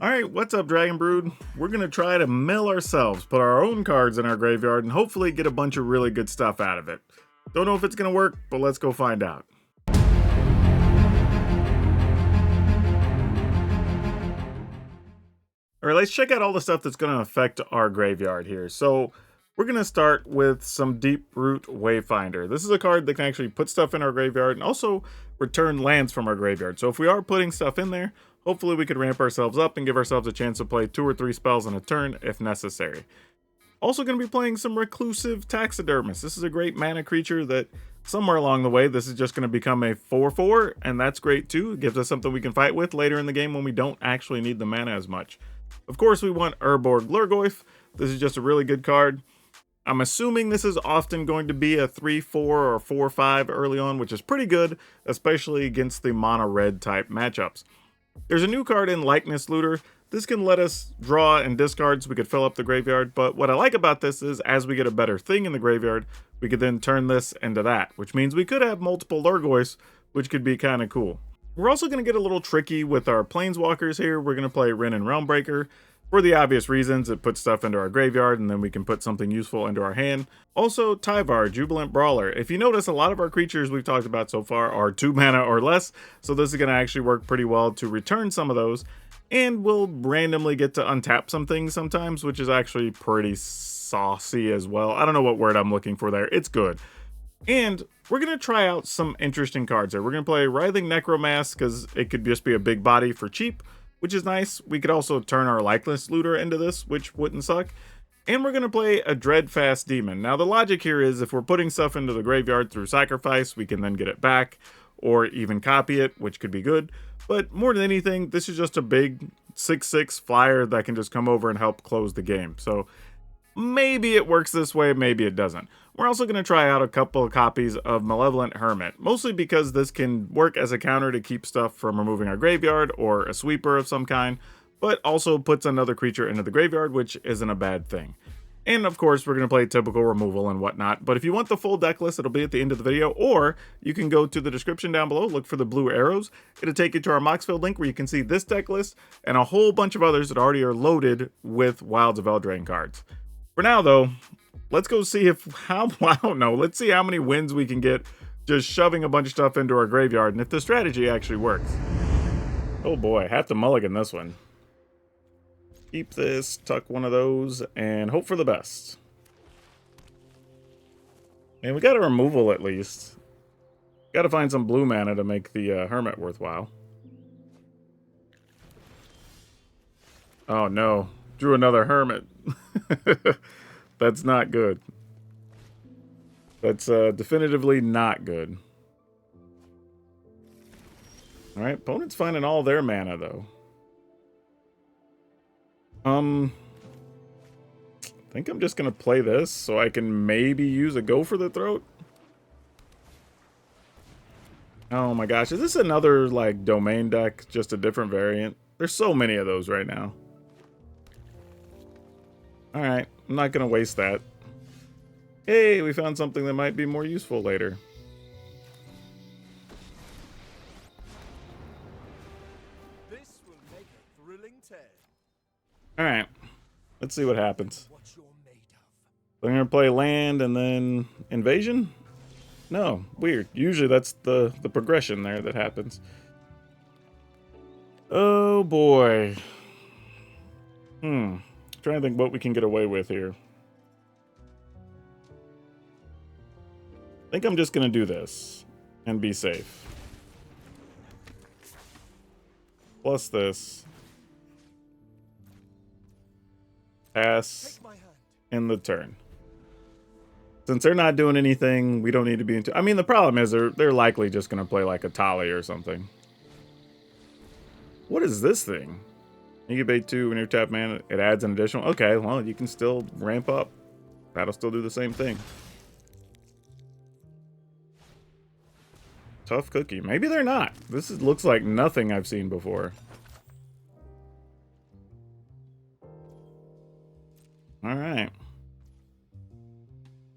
Alright, what's up Dragon Brood? We're going to try to mill ourselves, put our own cards in our graveyard, and hopefully get a bunch of really good stuff out of it. Don't know if it's going to work, but let's go find out. Alright, let's check out all the stuff that's going to affect our graveyard here. So, we're going to start with some Deeproot Wayfinder. This is a card that can actually put stuff in our graveyard and also return lands from our graveyard. So if we are putting stuff in there, hopefully we could ramp ourselves up and give ourselves a chance to play 2 or 3 spells in a turn if necessary. Also going to be playing some Reclusive Taxidermist. This is a great mana creature that somewhere along the way this is just going to become a 4/4, and that's great too. It gives us something we can fight with later in the game when we don't actually need the mana as much. Of course we want Urborg Lurgoyf. This is just a really good card. I'm assuming this is often going to be a 3/4 or 4/5 early on, which is pretty good, especially against the mono red type matchups. There's a new card in Likeness Looter. This can let us draw and discard so we could fill up the graveyard, but what I like about this is as we get a better thing in the graveyard, we could then turn this into that, which means we could have multiple Lurgoyfs, which could be kind of cool. We're also going to get a little tricky with our Planeswalkers here. We're going to play Wrenn and Realmbreaker. For the obvious reasons, it puts stuff into our graveyard and then we can put something useful into our hand. Also, Tyvar, Jubilant Brawler. If you notice, a lot of our creatures we've talked about so far are 2 mana or less, so this is going to actually work pretty well to return some of those. And we'll randomly get to untap some things sometimes, which is actually pretty saucy as well. I don't know what word I'm looking for there. It's good. And we're going to try out some interesting cards here. We're going to play Writhing Necromass because it could just be a big body for cheap, which is nice. We could also turn our Likeness Looter into this, which wouldn't suck. And we're going to play a Dreadfast Demon. Now, the logic here is if we're putting stuff into the graveyard through sacrifice, we can then get it back, or even copy it, which could be good. But more than anything, this is just a big 6/6 flyer that can just come over and help close the game. So maybe it works this way, maybe it doesn't. We're also going to try out a couple of copies of Malevolent Hermit, mostly because this can work as a counter to keep stuff from removing our graveyard or a sweeper of some kind, but also puts another creature into the graveyard, which isn't a bad thing. And of course, we're going to play typical removal and whatnot, but if you want the full deck list, it'll be at the end of the video, or you can go to the description down below, look for the blue arrows. It'll take you to our Moxfield link where you can see this deck list and a whole bunch of others that already are loaded with Wilds of Eldraine cards. For now, though, let's go see I don't know, let's see how many wins we can get just shoving a bunch of stuff into our graveyard and if the strategy actually works. Oh boy, have to mulligan this one. Keep this, tuck one of those, and hope for the best. And we got a removal at least. Got to find some blue mana to make the Hermit worthwhile. Oh no, drew another Hermit. That's not good. That's definitively not good. Alright, opponent's finding all their mana though. I think I'm just gonna play this so I can maybe use a Go for the Throat. Oh my gosh, is this another like domain deck, just a different variant? There's so many of those right now. Alright, I'm not gonna waste that. Hey, we found something that might be more useful later. This will make a thrilling tale. Alright, let's see what happens. What you're made of. I'm gonna play land and then invasion? No, weird. Usually that's the progression there that happens. Oh boy. Trying to think what we can get away with here. I think I'm just gonna do this and be safe. Plus this. Pass in the turn. Since they're not doing anything, we don't need to be into. I mean, the problem is they're likely just gonna play like a Tali or something. What is this thing? Incubate 2 when you tap mana, it adds an additional. Okay, well, you can still ramp up. That'll still do the same thing. Tough cookie. Maybe they're not. Looks like nothing I've seen before. Alright.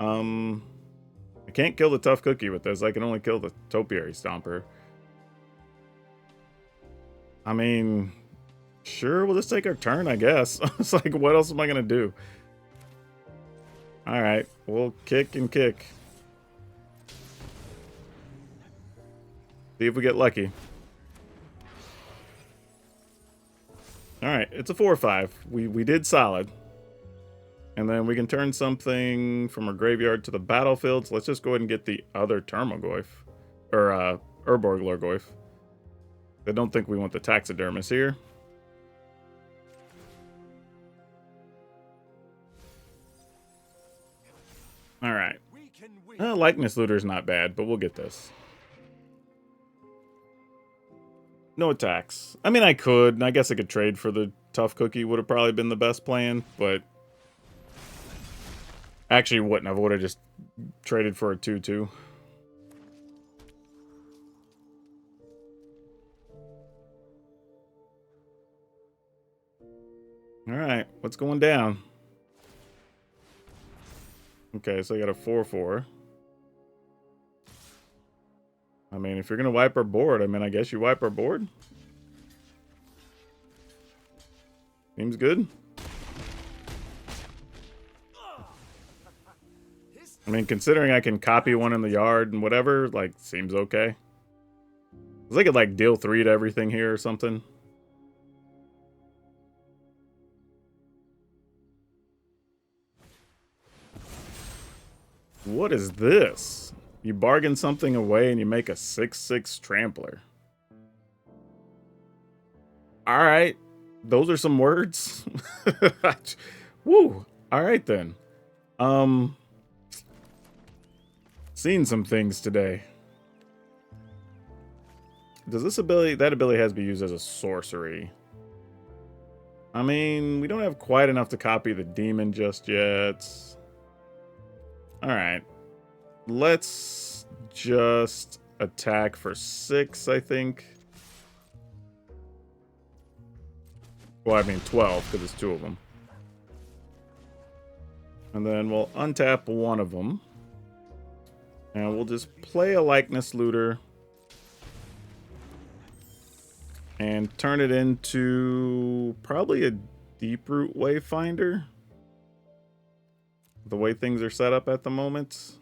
I can't kill the tough cookie with this. I can only kill the Topiary Stomper. I mean, Sure, we'll just take our turn, I guess. It's like, what else am I gonna do? Alright, we'll kick and kick. See if we get lucky. Alright, it's a 4-5. We did solid. And then we can turn something from our graveyard to the battlefield. So let's just go ahead and get the other Termagoyf. Or, Urborg Lorgoyf. I don't think we want the Taxidermist here. Alright. Likeness Looter's not bad, but we'll get this. No attacks. I mean, I could. And I guess I could trade for the Tough Cookie. Would have probably been the best plan, but... Actually, wouldn't have. I would have just traded for a 2-2. Alright, what's going down? Okay, so I got a 4-4. I mean, if you're going to wipe our board, I mean, I guess you wipe our board. Seems good. I mean, considering I can copy one in the yard and whatever, like, seems okay. I could, like, deal 3 to everything here or something. What is this? You bargain something away and you make a 6/6 trampler. Alright. Those are some words. Woo. Alright then. Seen some things today. Does this ability, that ability has to be used as a sorcery. I mean, we don't have quite enough to copy the demon just yet. Alright. Let's just attack for 6, I think. Well, I mean 12, because it's 2 of them. And then we'll untap one of them. And we'll just play a Likeness Looter. And turn it into probably a Deeproot Wayfinder. The way things are set up at the moment.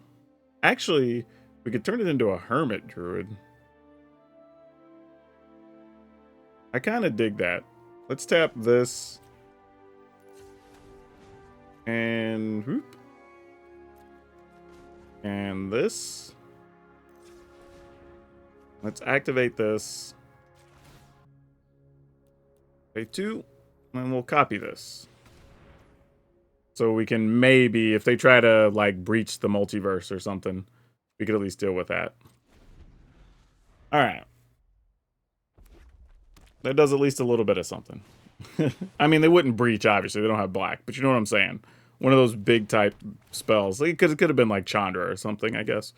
Actually, we could turn it into a Hermit Druid. I kind of dig that. Let's tap this. And whoop. And this. Let's activate this. Pay 2. And we'll copy this. So we can maybe, if they try to, like, breach the multiverse or something, we could at least deal with that. Alright. That does at least a little bit of something. I mean, they wouldn't breach, obviously. They don't have black. But you know what I'm saying. One of those big type spells. It could have been like Chandra or something, I guess.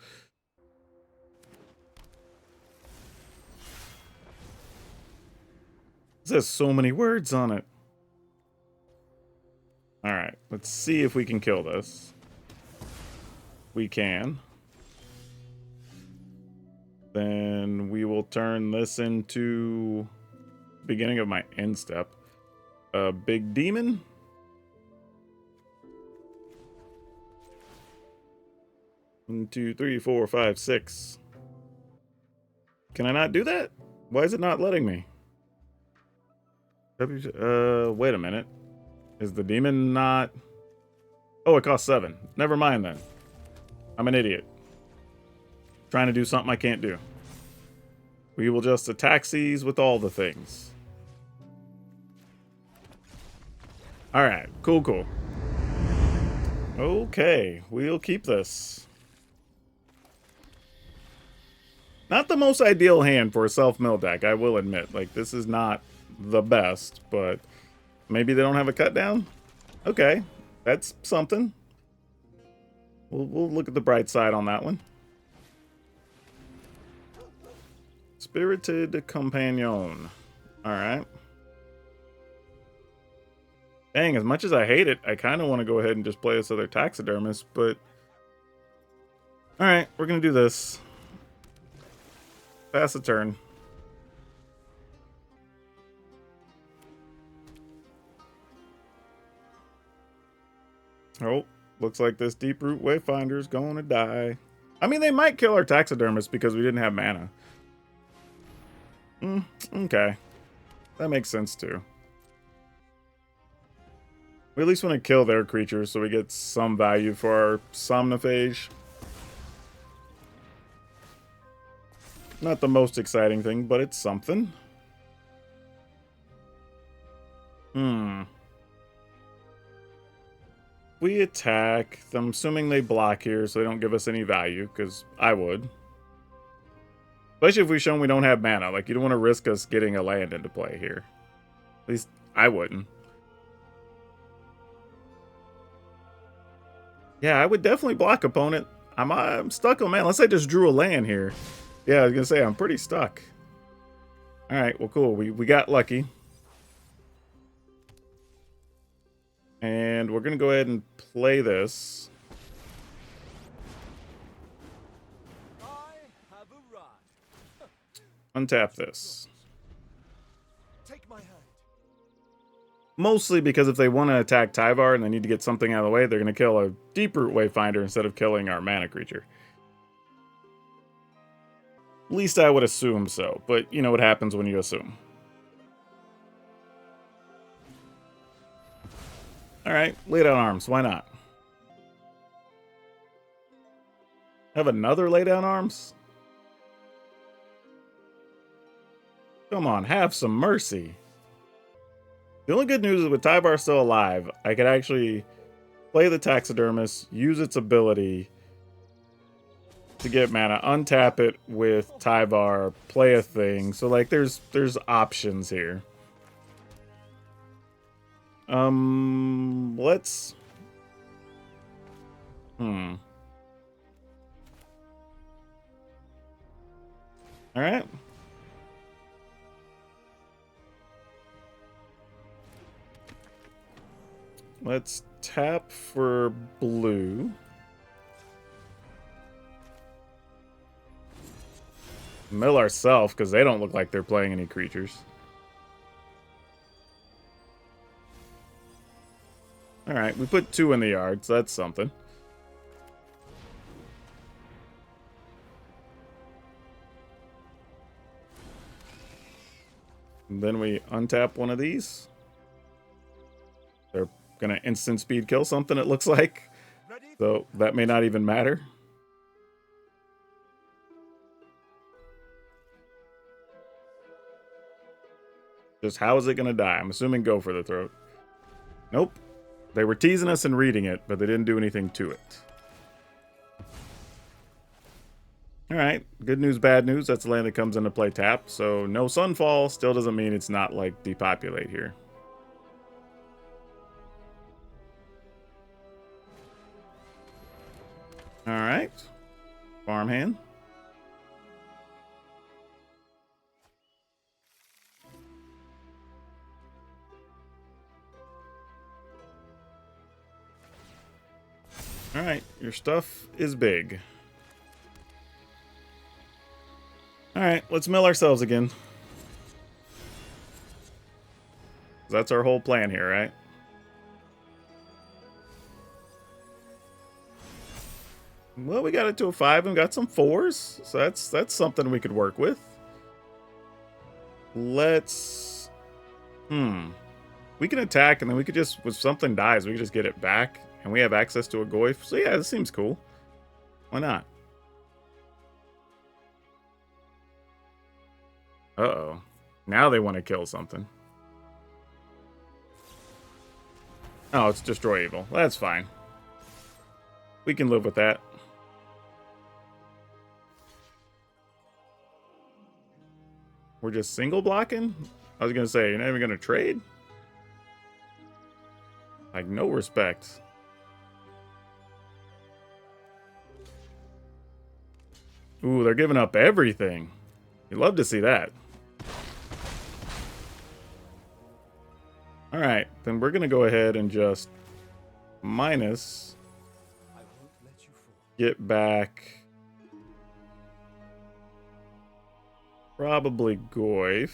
This has so many words on it. Alright, let's see if we can kill this. We can. Then we will turn this into the beginning of my end step. A big demon. One, 2, 3, 4, 5, 6. Can I not do that? Why is it not letting me? Wait a minute. Is the demon not... Oh, it costs 7. Never mind then. I'm an idiot. Trying to do something I can't do. We will just attack these with all the things. Alright, cool, cool. Okay, we'll keep this. Not the most ideal hand for a self-mill deck, I will admit. Like, this is not the best, but maybe they don't have a cut down? Okay, that's something. We'll look at the bright side on that one. Spirited Companion. Alright. Dang, as much as I hate it, I kind of want to go ahead and just play this other Taxidermist, but... Alright, we're going to do this. Pass the turn. Oh, looks like this Deeproot Wayfinder's going to die. I mean, they might kill our Taxidermist because we didn't have mana. Okay. That makes sense, too. We at least want to kill their creatures so we get some value for our Somnophage. Not the most exciting thing, but it's something. We attack. I'm assuming they block here, so they don't give us any value, because I would. Especially if we've shown we don't have mana. Like, you don't want to risk us getting a land into play here. At least, I wouldn't. Yeah, I would definitely block opponent. I'm stuck on mana, unless I just drew a land here. Yeah, I was going to say, I'm pretty stuck. Alright, well, cool. We got lucky. And we're going to go ahead and play this. Untap this. Take my hand. Mostly because if they want to attack Tyvar and they need to get something out of the way, they're going to kill a Deeproot Wayfinder instead of killing our mana creature. At least I would assume so, but you know what happens when you assume. Alright, lay down arms, why not? Have another lay down arms? Come on, have some mercy. The only good news is with Tyvar still alive, I could actually play the Taxidermist, use its ability to get mana, untap it with Tyvar, play a thing. So like there's options here. Let's Alright. Let's tap for blue. Mill ourselves, because they don't look like they're playing any creatures. Alright, we put 2 in the yard, so that's something. And then we untap one of these. They're gonna instant speed kill something, it looks like. So that may not even matter. Just how is it gonna die? I'm assuming go for the throat. Nope. They were teasing us and reading it, but they didn't do anything to it. Alright, good news, bad news. That's the land that comes into play tap. So no Sunfall still doesn't mean it's not like depopulate here. Alright. Farmhand. Alright, your stuff is big. Alright, let's mill ourselves again. That's our whole plan here, right? Well, we got it to a 5 and got some 4s. So that's something we could work with. Let's... We can attack and then we could just, if something dies, we can just get it back. And we have access to a Goyf. So yeah, this seems cool. Why not? Uh-oh. Now they want to kill something. Oh, it's destroy evil. That's fine. We can live with that. We're just single blocking? I was going to say, you're not even going to trade? Like, no respect. Ooh, they're giving up everything. You'd love to see that. Alright, then we're going to go ahead and just minus. Get back. Probably Goyf.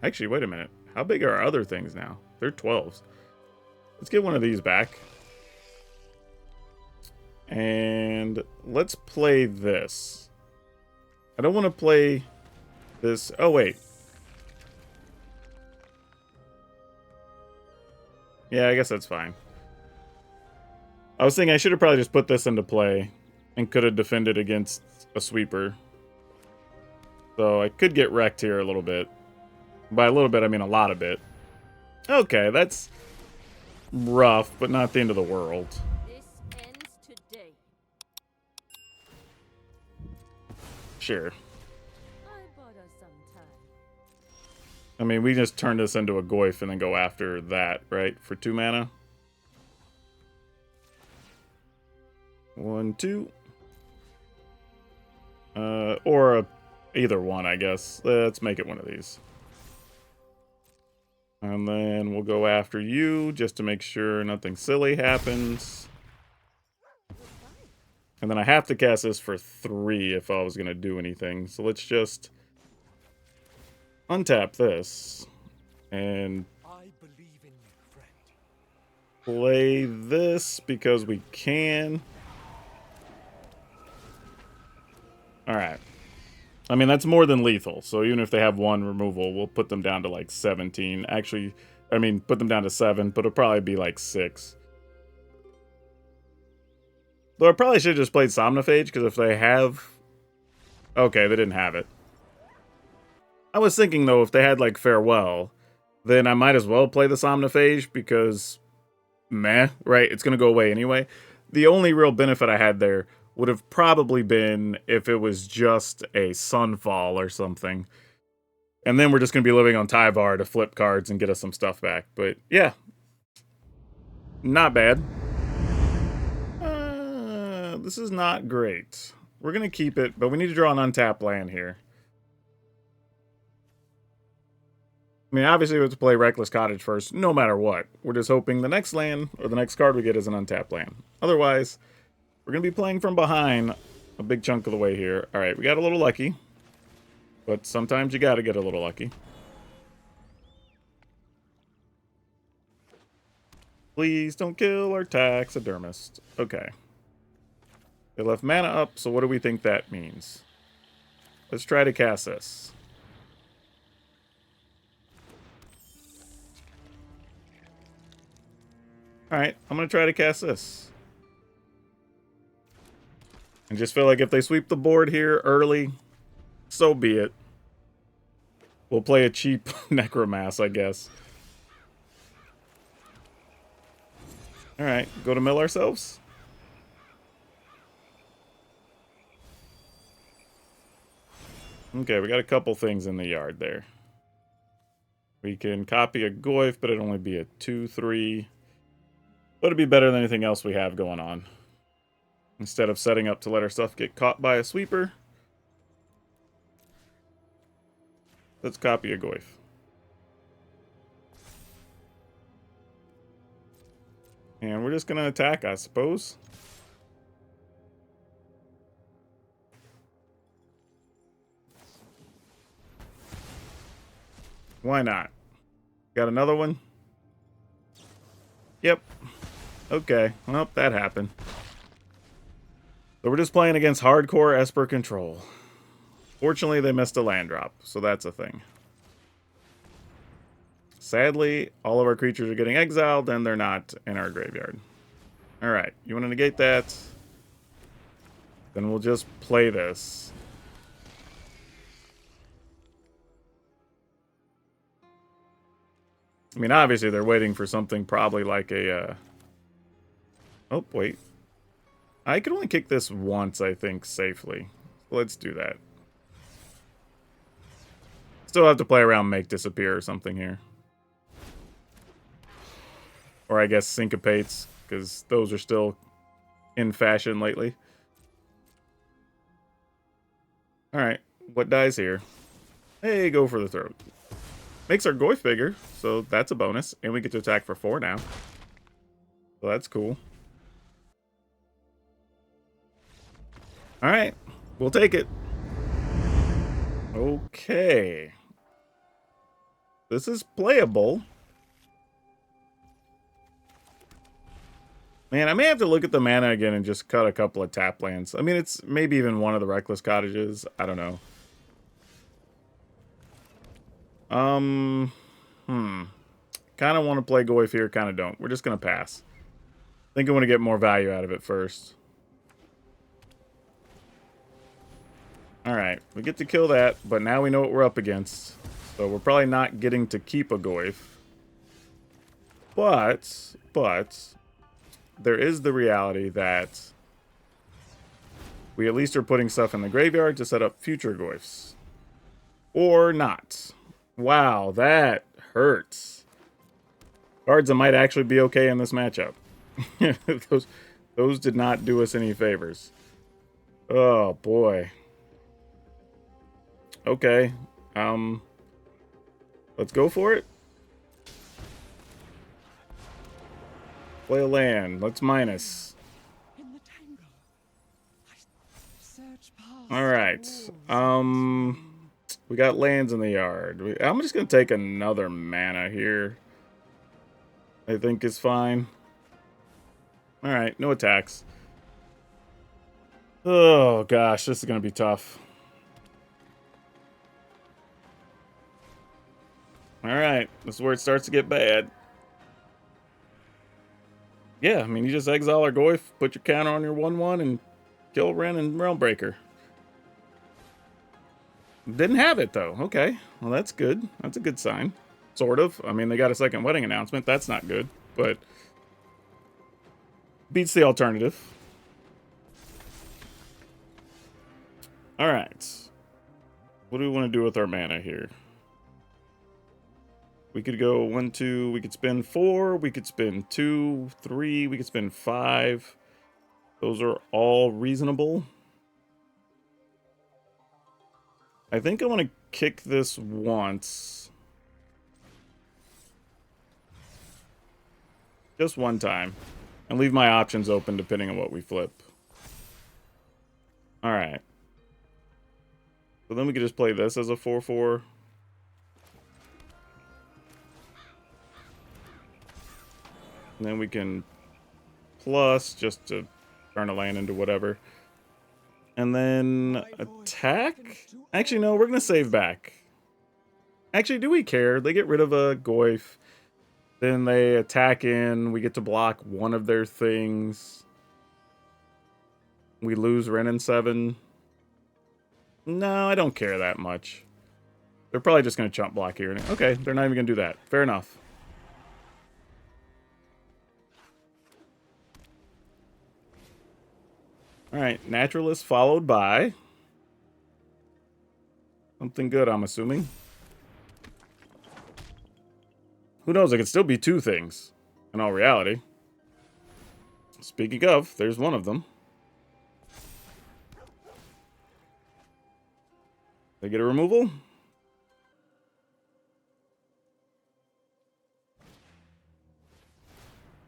Actually, wait a minute. How big are our other things now? They're 12s. Let's get one of these back. And let's play this. I don't want to play this. Oh, wait. Yeah, I guess that's fine. I was thinking I should have probably just put this into play and could have defended against a sweeper. So I could get wrecked here a little bit. By a little bit, I mean a lot of bit. Okay, that's rough, but not the end of the world. This ends today. Sure. I bought us some time. I mean, we just turn this into a Goyf and then go after that, right? For 2 mana. 1, 2. Or either one, I guess. Let's make it one of these. And then we'll go after you just to make sure nothing silly happens. And then I have to cast this for 3 if I was going to do anything. So let's just untap this and I believe in you, friend. play this because we can. Alright. I mean, that's more than lethal. So even if they have 1 removal, we'll put them down to like 17. Actually, I mean, put them down to 7, but it'll probably be like 6. Though I probably should have just played Somnophage, because if they have... Okay, they didn't have it. I was thinking, though, if they had, like, Farewell, then I might as well play the Somnophage, because... Meh, right? It's going to go away anyway. The only real benefit I had there would have probably been if it was just a Sunfall or something. And then we're just going to be living on Tyvar to flip cards and get us some stuff back. But, yeah. Not bad. This is not great. We're going to keep it, but we need to draw an untapped land here. I mean, obviously we have to play Reckless Cottage first, no matter what. We're just hoping the next land, or the next card we get is an untapped land. Otherwise, we're going to be playing from behind a big chunk of the way here. Alright, we got a little lucky. But sometimes you got to get a little lucky. Please don't kill our taxidermist. Okay. They left mana up, so what do we think that means? Let's try to cast this. Alright, I'm going to try to cast this. And just feel like if they sweep the board here early, so be it. We'll play a cheap Necromass, I guess. Alright, go to mill ourselves. Okay, we got a couple things in the yard there. We can copy a Goyf, but it'd only be a 2/3. But it'd be better than anything else we have going on. Instead of setting up to let our stuff get caught by a sweeper, let's copy a Goyf. And we're just going to attack, I suppose. Why not? Got another one? Yep. Okay. Well, that happened. So we're just playing against hardcore Esper Control. Fortunately, they missed a land drop, so that's a thing. Sadly, all of our creatures are getting exiled, and they're not in our graveyard. Alright, you want to negate that? Then we'll just play this. I mean, obviously, they're waiting for something probably like a... Oh, wait. I can only kick this once, I think, safely. Let's do that. Still have to play around Make Disappear or something here. Or I guess Syncopates, because those are still in fashion lately. Alright, what dies here? Hey, go for the throat. Makes our Goyf bigger, so that's a bonus. And we get to attack for 4 now. So that's cool. Alright, we'll take it. Okay. This is playable. Man, I may have to look at the mana again and just cut a couple of tap lands. I mean, it's maybe even one of the Reckless Cottages. I don't know. Kind of want to play Goyf here, kind of don't. We're just going to pass. I think I want to get more value out of it first. Alright, we get to kill that, but now we know what we're up against. So we're probably not getting to keep a Goyf. But, there is the reality that we at least are putting stuff in the graveyard to set up future Goyfs. Or not. Wow, that hurts. Cards that might actually be okay in this matchup. those did not do us any favors. Oh boy. Okay. Let's go for it. Play a land. Let's minus. Alright. We got lands in the yard. I'm just gonna take another mana here. I think is fine. Alright, no attacks. Oh gosh, this is gonna be tough. Alright, this is where it starts to get bad. Yeah, I mean, you just exile our Goyf, put your counter on your 1/1, and kill Wrenn and Realmbreaker. Didn't have it, though. Okay, well, that's good. That's a good sign. Sort of. I mean, they got a second wedding announcement. That's not good, but beats the alternative. Alright. What do we want to do with our mana here? We could go 1, 2, we could spend 4, we could spend 2, 3, we could spend 5. Those are all reasonable. I think I want to kick this once. Just one time. And leave my options open depending on what we flip. Alright. So then we could just play this as a 4/4. And then we can plus just to turn a land into whatever. And then attack? Actually, no, we're going to save back. Actually, do we care? They get rid of a Goyf. Then they attack in. We get to block one of their things. We lose Wrenn and 7. No, I don't care that much. They're probably just going to chump block here. Okay, they're not even going to do that. Fair enough. Alright, Naturalist followed by something good, I'm assuming. Who knows, it could still be two things, in all reality. Speaking of, there's one of them. They get a removal?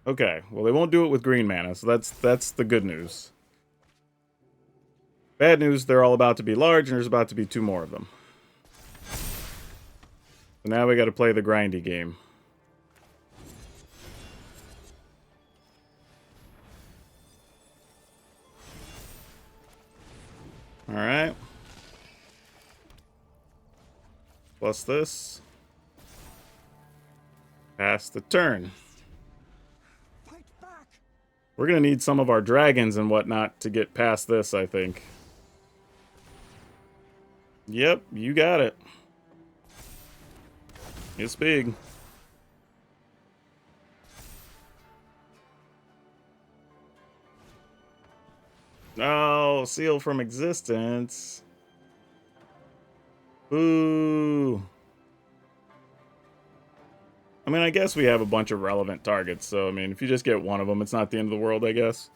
Okay, well they won't do it with green mana, so that's the good news. Bad news, they're all about to be large, and there's about to be 2 more of them. So now we got to play the grindy game. Alright. Plus this. Pass the turn. We're going to need some of our dragons and whatnot to get past this, I think. Yep, you got it. It's big. Oh, seal from existence. Boo. I mean, I guess we have a bunch of relevant targets, so, I mean, if you just get one of them, it's not the end of the world, I guess.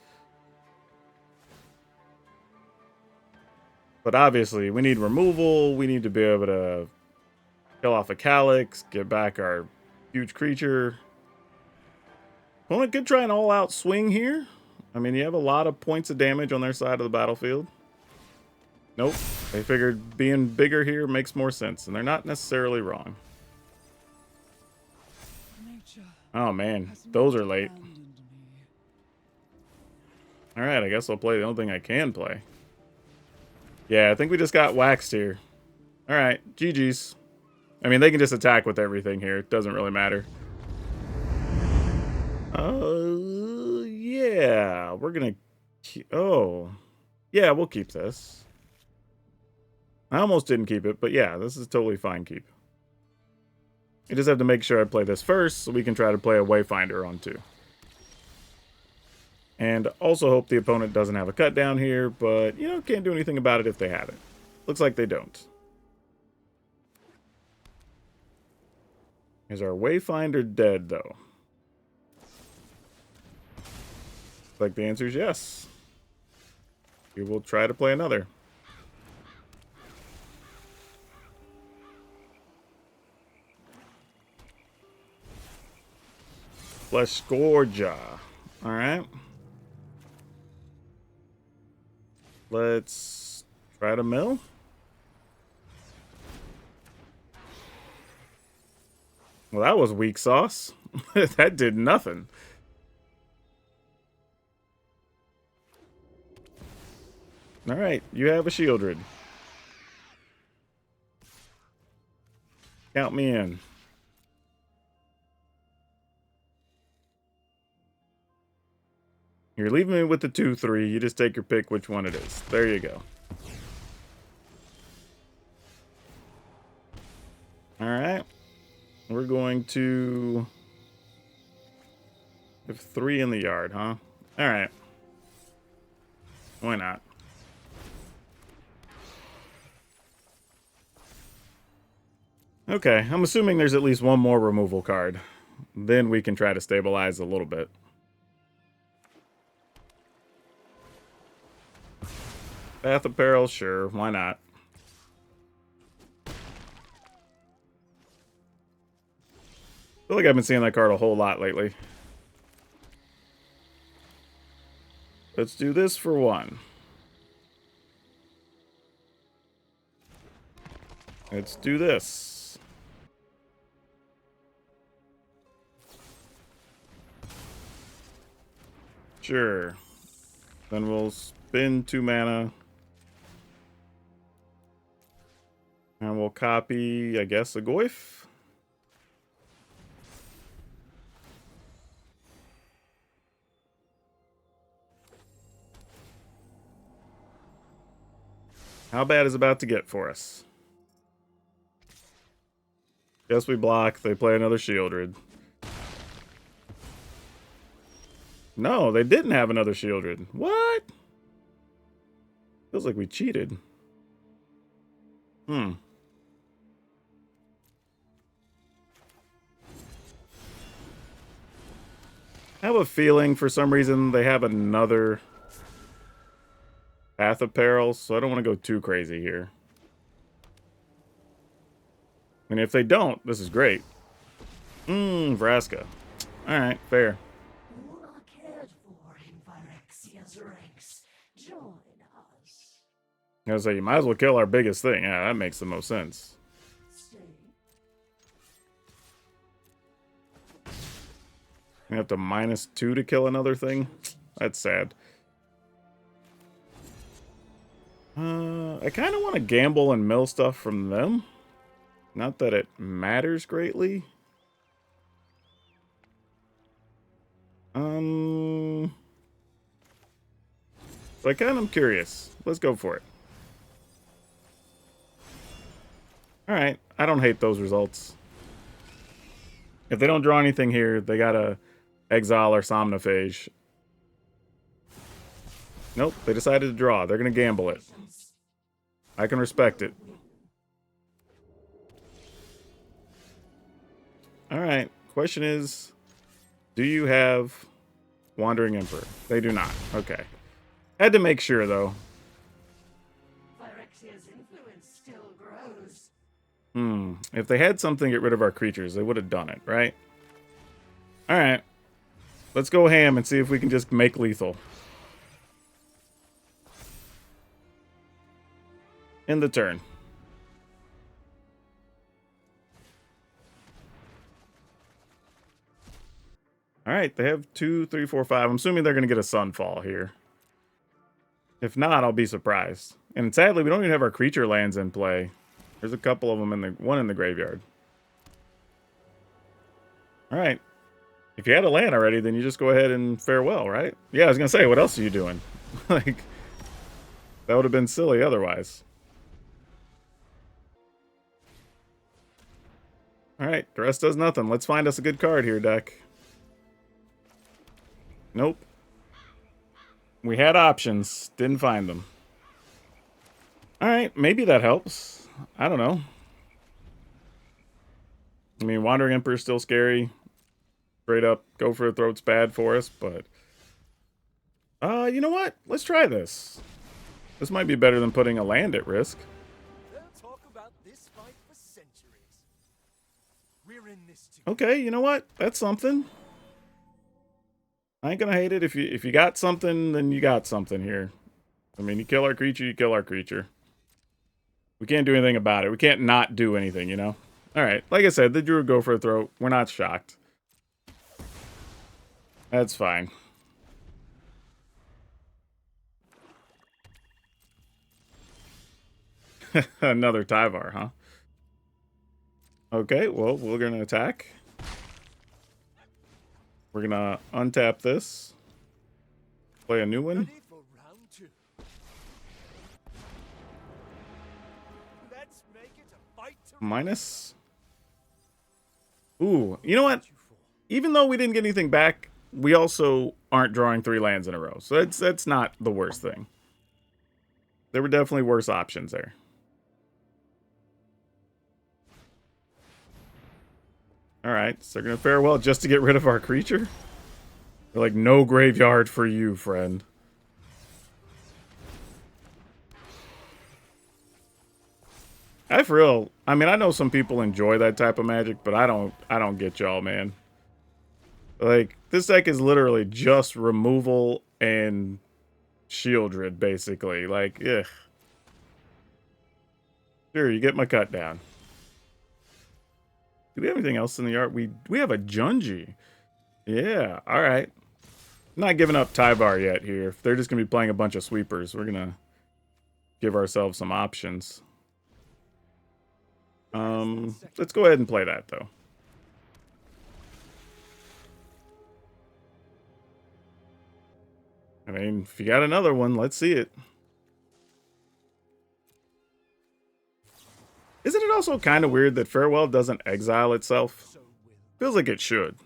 But obviously, we need removal, we need to be able to kill off a Calyx, get back our huge creature. Opponent could try an all-out swing here. I mean, you have a lot of points of damage on their side of the battlefield. Nope, they figured being bigger here makes more sense, and they're not necessarily wrong. Oh man, those are late. Alright, I guess I'll play the only thing I can play. Yeah, I think we just got waxed here. Alright, GG's. I mean, they can just attack with everything here. It doesn't really matter. Yeah. We're gonna... Oh. Yeah, we'll keep this. I almost didn't keep it, but yeah, this is totally fine keep. I just have to make sure I play this first, so we can try to play a Wayfinder on 2. And also hope the opponent doesn't have a cut down here, but, you know, can't do anything about it if they have it. Looks like they don't. Is our Wayfinder dead, though? Looks like the answer is yes. We will try to play another. Flesh Scourger. Alright. Let's try to mill. Well, that was weak sauce. That did nothing. Alright, you have a Shieldred. Count me in. You're leaving me with the 2-3. You just take your pick which one it is. There you go. Alright. We're going to have 3 in the yard, huh? Alright. Why not? Okay, I'm assuming there's at least one more removal card. Then we can try to stabilize a little bit. Path of Peril, sure, why not? I feel like I've been seeing that card a whole lot lately. Let's do this for 1. Let's do this. Sure. Then we'll spin 2 mana. And we'll copy, I guess, a Goyf. How bad is about to get for us? Guess we block. They play another Shieldred. No, they didn't have another Shieldred. What? Feels like we cheated. I have a feeling for some reason they have another Path of Peril, so I don't want to go too crazy here. And if they don't, this is great. Vraska. Alright, fair. You are cared for in Phyrexia's ranks. Join us. I was like, you might as well kill our biggest thing. Yeah, that makes the most sense. Stay. You have to -2 to kill another thing? That's sad. I kind of want to gamble and mill stuff from them. Not that it matters greatly. So I kind of am curious. Let's go for it. Alright, I don't hate those results. If they don't draw anything here, they gotta exile or Somnophage. Nope, they decided to draw. They're gonna gamble it. I can respect it. Alright, question is, do you have Wandering Emperor? They do not. Okay. Had to make sure, though. Phyrexia's influence still grows. If they had something to get rid of our creatures, they would have done it, right? Alright. Let's go ham and see if we can just make lethal. End the turn. Alright, they have 2, 3, 4, 5. I'm assuming they're going to get a Sunfall here. If not, I'll be surprised. And sadly, we don't even have our creature lands in play. There's a couple of them in the one in the graveyard. All right. If you had a land already, then you just go ahead and farewell, right? Yeah, I was gonna say, what else are you doing? Like, that would have been silly otherwise. All right, the rest does nothing. Let's find us a good card here, deck. Nope. We had options, didn't find them. All right, maybe that helps. I don't know. I mean, Wandering Emperor is still scary. Straight up, go for a throat's bad for us, but you know what? Let's try this. This might be better than putting a land at risk. They'll talk about this fight for centuries. We're in this together. Okay, you know what? That's something. I ain't gonna hate it. If you got something, then you got something here. I mean, you kill our creature, you kill our creature. We can't do anything about it. We can't not do anything, you know? Alright, like I said, the Druid go for a throat. We're not shocked. That's fine. Another Tyvar, huh? Okay, well, we're gonna attack. We're gonna untap this. Play a new one. Ready for round 2. Let's make it a fight to Minus. Ooh, you know what? Even though we didn't get anything back, we also aren't drawing 3 lands in a row. So that's not the worst thing. There were definitely worse options there. Alright, so they're gonna farewell just to get rid of our creature? They're like, no graveyard for you, friend. I for real, I mean, I know some people enjoy that type of magic, but I don't get y'all, man. Like, this deck is literally just removal and Shieldred, basically. Like, ugh. Sure, you get my cut down. Do we have anything else in the art? We have a Junji. Yeah, alright. Not giving up Tyvar yet here. If they're just going to be playing a bunch of sweepers, we're going to give ourselves some options. Let's go ahead and play that, though. I mean, if you got another one, let's see it. Isn't it also kind of weird that Farewell doesn't exile itself? Feels like it should.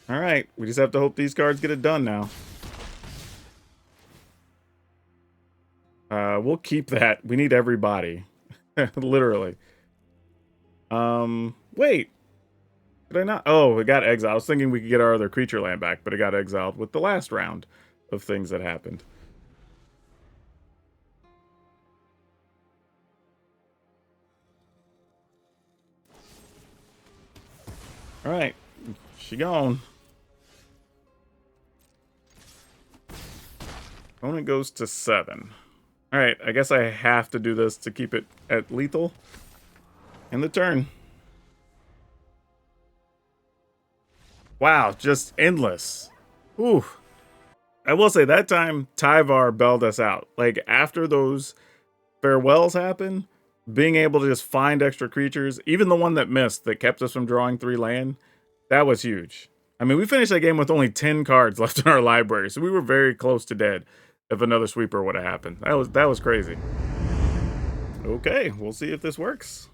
Alright, we just have to hope these cards get it done now. We'll keep that. We need everybody. Literally. Wait. Did I not? Oh, it got exiled. I was thinking we could get our other creature land back, but it got exiled with the last round of things that happened. Alright. She gone. Opponent goes to 7. Alright, I guess I have to do this to keep it at lethal. In the turn. Wow, just endless. Ooh. I will say, that time, Tyvar bailed us out. Like, after those farewells happen, being able to just find extra creatures, even the one that missed, that kept us from drawing 3 land, that was huge. I mean, we finished that game with only 10 cards left in our library, so we were very close to dead if another sweeper would have happened. That was crazy. Okay, we'll see if this works.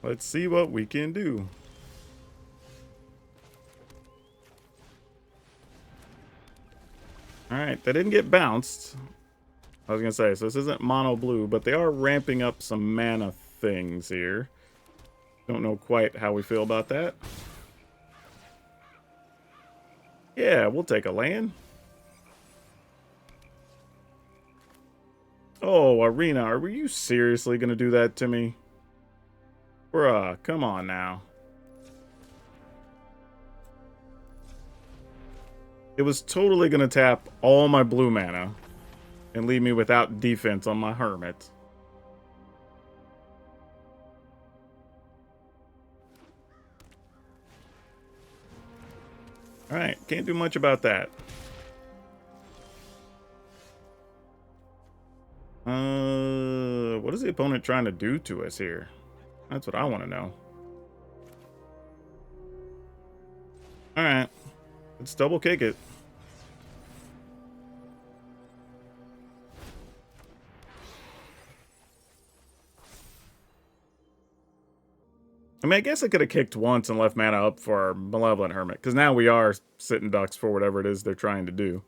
Let's see what we can do. Alright, they didn't get bounced. I was going to say, so this isn't mono blue, but they are ramping up some mana things here. Don't know quite how we feel about that. Yeah, we'll take a land. Oh, Arena, are you seriously going to do that to me? Bruh, come on now. It was totally going to tap all my blue mana and leave me without defense on my Hermit. Alright, can't do much about that. What is the opponent trying to do to us here? That's what I want to know. Alright, let's double kick it. I mean, I guess I could have kicked once and left mana up for our Malevolent Hermit, because now we are sitting ducks for whatever it is they're trying to do.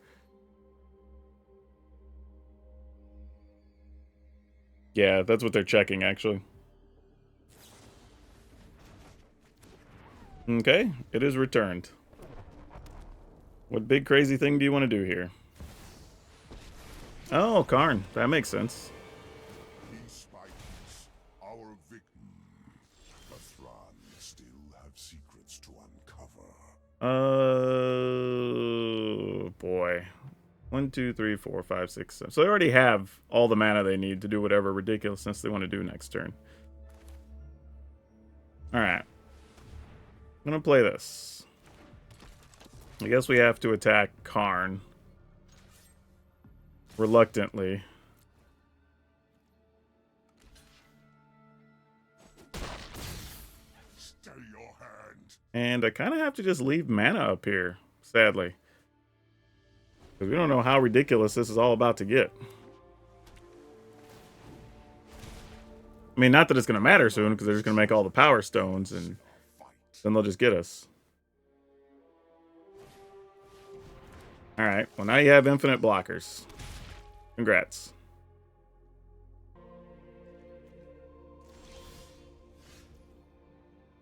Yeah, that's what they're checking, actually. Okay, it is returned. What big crazy thing do you want to do here? Oh, Karn. That makes sense. Piece by piece, our victim, the Thran, still have secrets to uncover. Oh, boy. 1, 2, 3, 4, 5, 6, 7. So they already have all the mana they need to do whatever ridiculousness they want to do next turn. Alright. I'm going to play this. I guess we have to attack Karn. Reluctantly. Stay your hand. And I kind of have to just leave mana up here, sadly. Because we don't know how ridiculous this is all about to get. I mean, not that it's going to matter soon, because they're just going to make all the Power Stones, and then they'll just get us. Alright, well now you have infinite blockers. Congrats.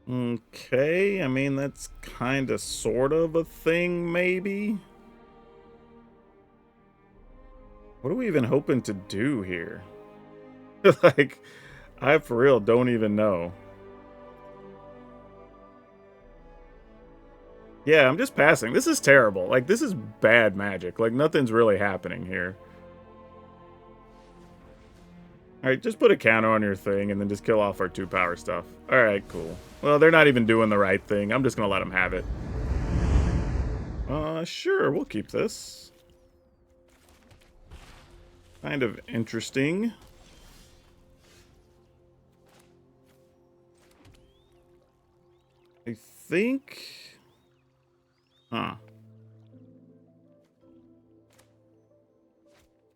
Okay, I mean, that's kind of sort of a thing, maybe? What are we even hoping to do here? Like, I for real don't even know. Yeah, I'm just passing. This is terrible. Like, this is bad magic. Like, nothing's really happening here. Alright, just put a counter on your thing and then just kill off our 2 power stuff. Alright, cool. Well, they're not even doing the right thing. I'm just gonna let them have it. Sure, we'll keep this. Kind of interesting. I think... Huh.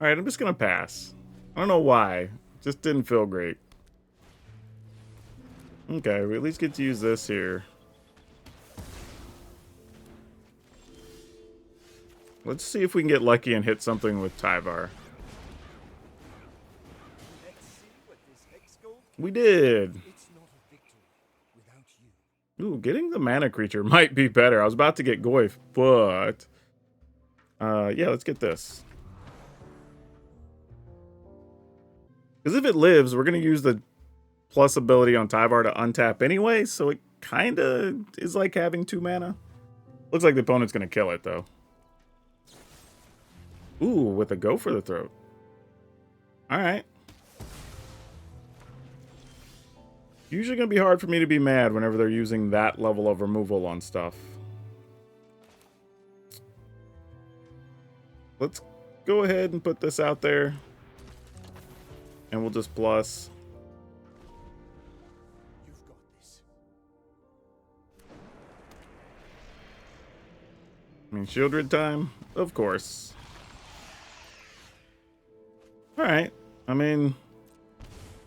Alright, I'm just gonna pass. I don't know why. Just didn't feel great. Okay, we at least get to use this here. Let's see if we can get lucky and hit something with Tyvar. Let's see what this hex gold. We did! It's not a victory without you. Ooh, getting the mana creature might be better. I was about to get Goyf, but... yeah, let's get this. Because if it lives, we're going to use the plus ability on Tyvar to untap anyway, so it kind of is like having 2 mana. Looks like the opponent's going to kill it, though. Ooh, with a go for the throat. Alright. Usually going to be hard for me to be mad whenever they're using that level of removal on stuff. Let's go ahead and put this out there. And we'll just plus. You've got this. I mean, Shieldred time? Of course. Alright. I mean,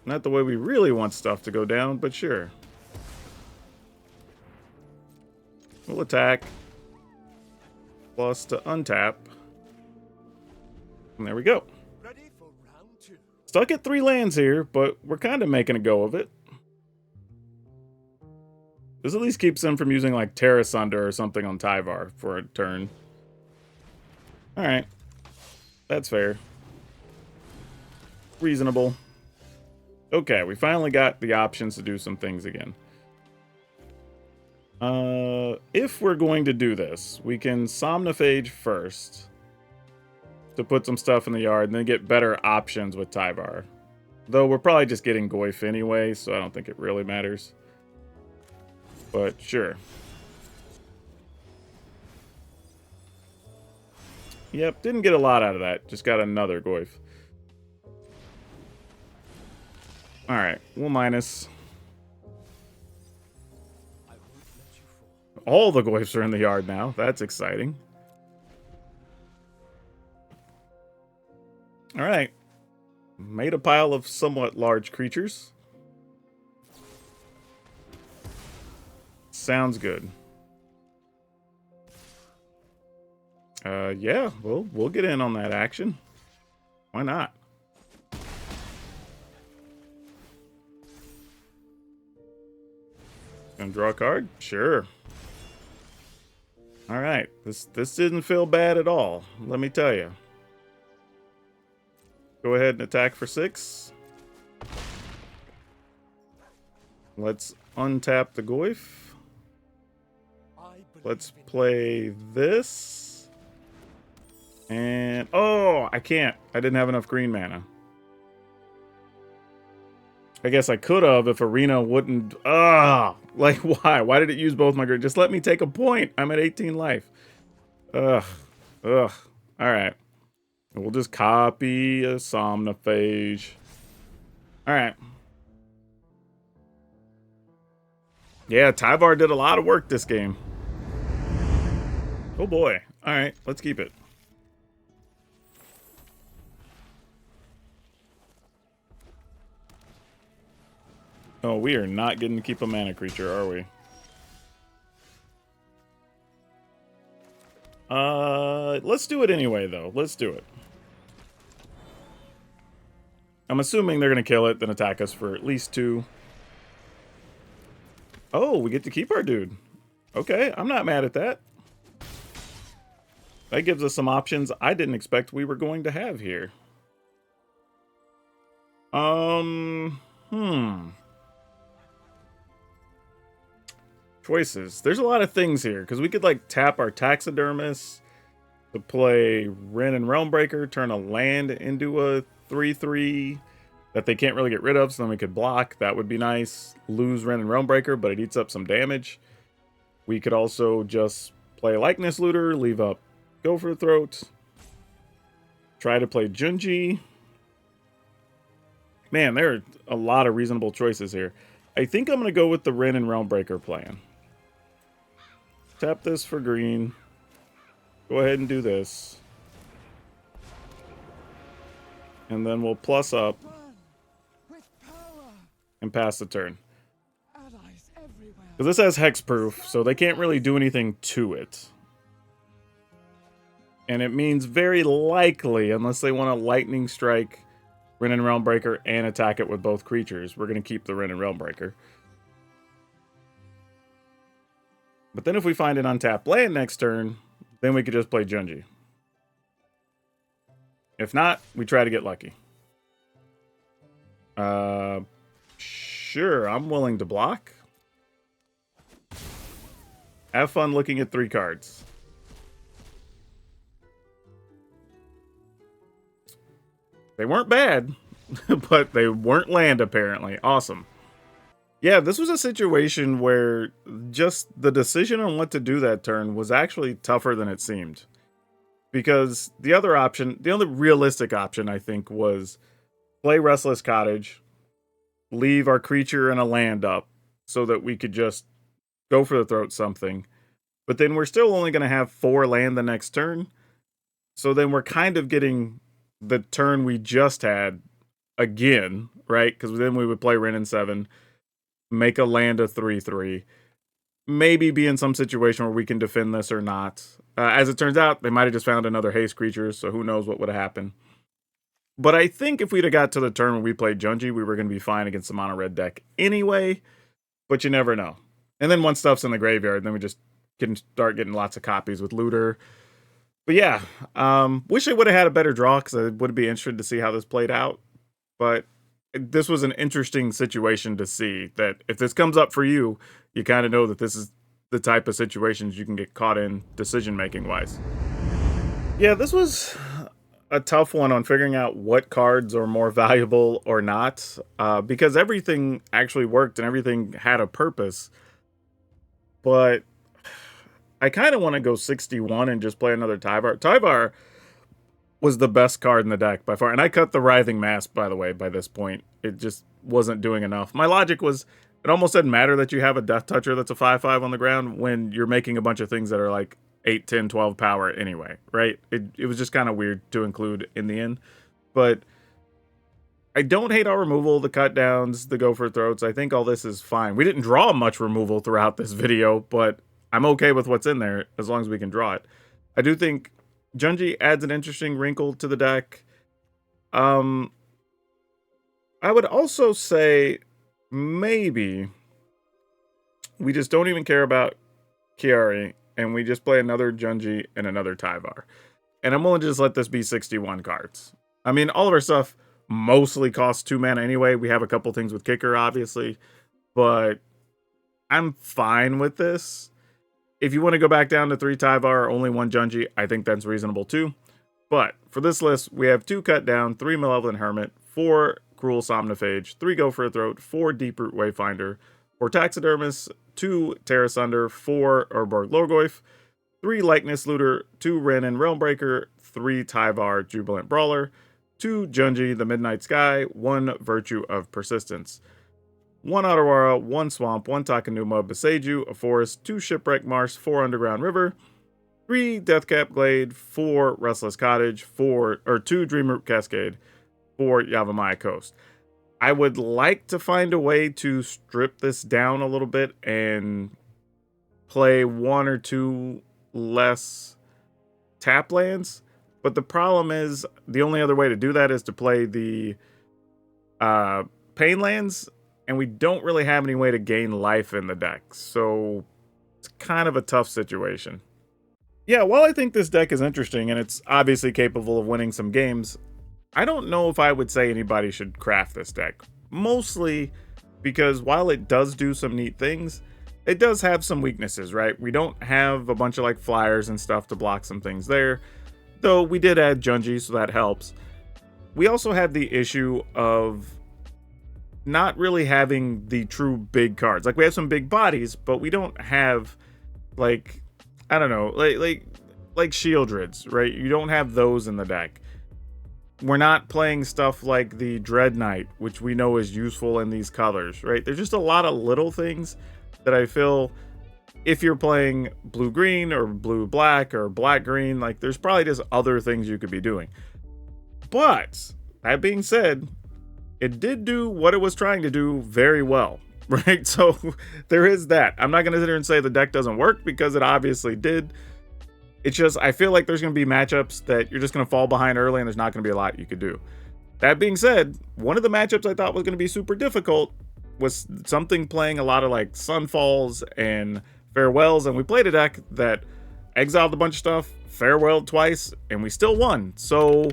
not the way we really want stuff to go down, but sure. We'll attack. Plus to untap. And there we go. Ready for round 2. Stuck at 3 lands here, but we're kind of making a go of it. This at least keeps them from using like Terra Sunder or something on Tyvar for a turn. Alright. That's fair. Reasonable. Okay, we finally got the options to do some things again. If we're going to do this, we can Somnophage first to put some stuff in the yard and then get better options with Tyvar. Though we're probably just getting Goyf anyway, so I don't think it really matters. But sure. Yep, didn't get a lot out of that. Just got another Goyf. Alright, we'll minus. All the Goyfs are in the yard now. That's exciting. Alright. Made a pile of somewhat large creatures. Sounds good. Yeah, we'll get in on that action. Why not? Gonna draw a card? Sure. Alright, this didn't feel bad at all, let me tell you. Go ahead and attack for 6. Let's untap the Goyf. Let's play this. And, oh, I can't. I didn't have enough green mana. I guess I could have if Arena wouldn't. Like, why? Why did it use both my green? Just let me take a point. I'm at 18 life. Ugh. All right. We'll just copy a Somnophage. All right. Yeah, Tyvar did a lot of work this game. Oh boy. All right, let's keep it. Oh, we are not getting to keep a mana creature, are we? Let's do it anyway, though. Let's do it. I'm assuming they're going to kill it, then attack us for at least 2. Oh, we get to keep our dude. Okay, I'm not mad at that. That gives us some options I didn't expect we were going to have here. Choices. There's a lot of things here, because we could, like, tap our Taxidermist to play Wrenn and Realmbreaker, turn a land into a 3/3 that they can't really get rid of, so then we could block. That would be nice. Lose Wrenn and Realmbreaker, but it eats up some damage. We could also just play Likeness Looter, leave up Go for the Throat. Try to play Junji. Man, there are a lot of reasonable choices here. I think I'm going to go with the Wrenn and Realmbreaker plan. Tap this for green. Go ahead and do this. And then we'll plus up and pass the turn. Because this has hexproof, so they can't really do anything to it. And it means very likely, unless they want to Lightning Strike Wrenn and Realmbreaker and attack it with both creatures, we're going to keep the Wrenn and Realmbreaker. But then if we find an untapped land next turn, then we could just play Junji. If not, we try to get lucky. Sure, I'm willing to block. Have fun looking at 3 cards. They weren't bad, but they weren't land, apparently. Awesome. Yeah, this was a situation where just the decision on what to do that turn was actually tougher than it seemed. Because the other option, the only realistic option, I think, was play Restless Cottage, leave our creature and a land up so that we could just go for the throat something. But then we're still only going to have 4 land the next turn. So then we're kind of getting the turn we just had again, right? Because then we would play Wrenn and 7, make a land a 3/3, maybe be in some situation where we can defend this or not. As it turns out, they might have just found another haste creature, so who knows what would have happened. But I think if we'd have got to the turn when we played Junji, we were going to be fine against the mono red deck anyway, but you never know. And then once stuff's in the graveyard, then we just can start getting lots of copies with Looter. But yeah, wish I would have had a better draw, because I would be interested to see how this played out. But this was an interesting situation to see, that if this comes up for you, you kind of know that this is the type of situations you can get caught in decision-making wise. Yeah, this was a tough one on figuring out what cards are more valuable or not, because everything actually worked and everything had a purpose. But I kind of want to go 61 and just play another Tyvar. Tyvar, was the best card in the deck by far. And I cut the Writhing Mask, by the way, by this point. It just wasn't doing enough. My logic was, it almost didn't matter that you have a Death Toucher that's a 5/5 on the ground when you're making a bunch of things that are like 8, 10, 12 power anyway, right? It was just kind of weird to include in the end. But I don't hate our removal, the cut downs, the go for throats. I think all this is fine. We didn't draw much removal throughout this video, but I'm okay with what's in there as long as we can draw it. I do think Junji adds an interesting wrinkle to the deck. I would also say maybe we just don't even care about Chiari and we just play another Junji and another Tyvar. And I'm willing to just let this be 61 cards. I mean, all of our stuff mostly costs 2 mana anyway. We have a couple things with Kicker, obviously, but I'm fine with this. If you want to go back down to 3 Tyvar, only 1 Junji, I think that's reasonable too. But for this list, we have 2 Cut Down, 3 Malevolent Hermit, 4 Cruel Somnophage, 3 Go for a Throat, 4 Deeproot Wayfinder, 4 Taxidermist, 2 Terra Sunder, 4 Urborg Lorgoyf, 3 Likeness Looter, 2 Renin Realmbreaker, 3 Tyvar Jubilant Brawler, 2 Junji the Midnight Sky, 1 Virtue of Persistence, 1 Otawara, 1 Swamp, 1 Takenuma, Beseiju, a Forest, 2 Shipwreck Marsh, 4 Underground River, 3 Deathcap Glade, 4 Restless Cottage, 2 Dreamroot Cascade, 4 Yavimaya Coast. I would like to find a way to strip this down a little bit and play 1 or 2 less tap lands, but the problem is the only other way to do that is to play the pain lands, and we don't really have any way to gain life in the deck, so it's kind of a tough situation. Yeah, while I think this deck is interesting and it's obviously capable of winning some games, I don't know if I would say anybody should craft this deck. Mostly because while it does do some neat things, it does have some weaknesses, right? We don't have a bunch of like flyers and stuff to block some things there, though we did add Junji, so that helps. We also have the issue of not really having the true big cards. Like we have some big bodies, but we don't have like, I don't know, like Shieldreds, right? You don't have those in the deck. We're not playing stuff like the Dread Knight, which we know is useful in these colors, right? There's just a lot of little things that I feel if you're playing blue-green or blue-black or black-green, like there's probably just other things you could be doing. But that being said, it did do what it was trying to do very well, right? So there is that. I'm not going to sit here and say the deck doesn't work because it obviously did. It's just, I feel like there's going to be matchups that you're just going to fall behind early and there's not going to be a lot you could do. That being said, one of the matchups I thought was going to be super difficult was something playing a lot of like Sunfalls and Farewells, and we played a deck that exiled a bunch of stuff, farewelled twice, and we still won. So,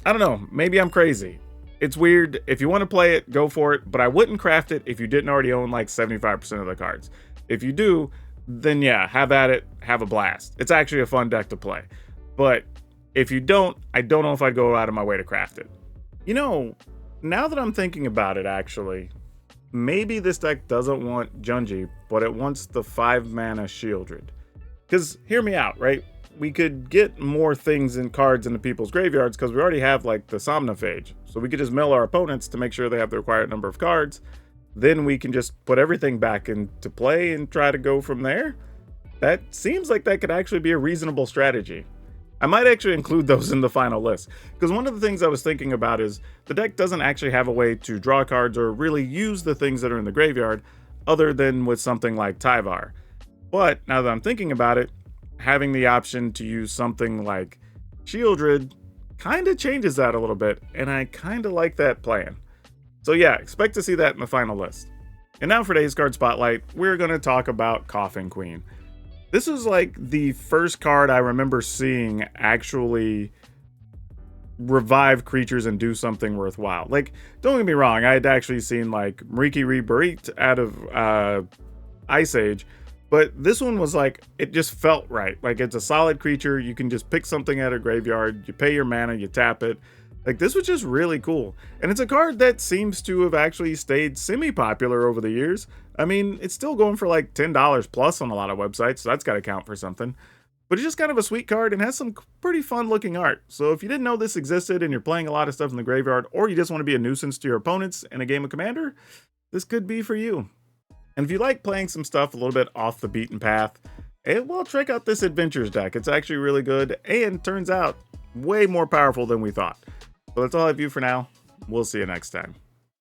I don't know, maybe I'm crazy. It's weird. If you want to play it, go for it, but I wouldn't craft it if you didn't already own like 75% of the cards. If you do, then yeah, have at it, have a blast. It's actually a fun deck to play. But if you don't, I don't know if I'd go out of my way to craft it. You know, now that I'm thinking about it actually, maybe this deck doesn't want Junji, but it wants the 5 mana Shieldred. Because, hear me out, right? We could get more things and cards into people's graveyards because we already have like the Somnophage. So we could just mill our opponents to make sure they have the required number of cards. Then we can just put everything back into play and try to go from there. That seems like that could actually be a reasonable strategy. I might actually include those in the final list, because one of the things I was thinking about is the deck doesn't actually have a way to draw cards or really use the things that are in the graveyard other than with something like Tyvar. But now that I'm thinking about it, having the option to use something like Shieldred kind of changes that a little bit, and I kind of like that plan. So yeah, expect to see that in the final list. And now for today's card spotlight, we're going to talk about Coffin Queen. This is like the first card I remember seeing actually revive creatures and do something worthwhile. Like, don't get me wrong, I had actually seen like Mariki Reburit out of Ice Age, but this one was like, it just felt right. Like, it's a solid creature, you can just pick something out of graveyard, you pay your mana, you tap it. Like, this was just really cool. And it's a card that seems to have actually stayed semi-popular over the years. I mean, it's still going for like $10 plus on a lot of websites, so that's got to count for something. But it's just kind of a sweet card and has some pretty fun looking art. So if you didn't know this existed and you're playing a lot of stuff in the graveyard, or you just want to be a nuisance to your opponents in a game of Commander, this could be for you. And if you like playing some stuff a little bit off the beaten path, well, check out this Adventures deck. It's actually really good and turns out way more powerful than we thought. So that's all I have for you for now. We'll see you next time.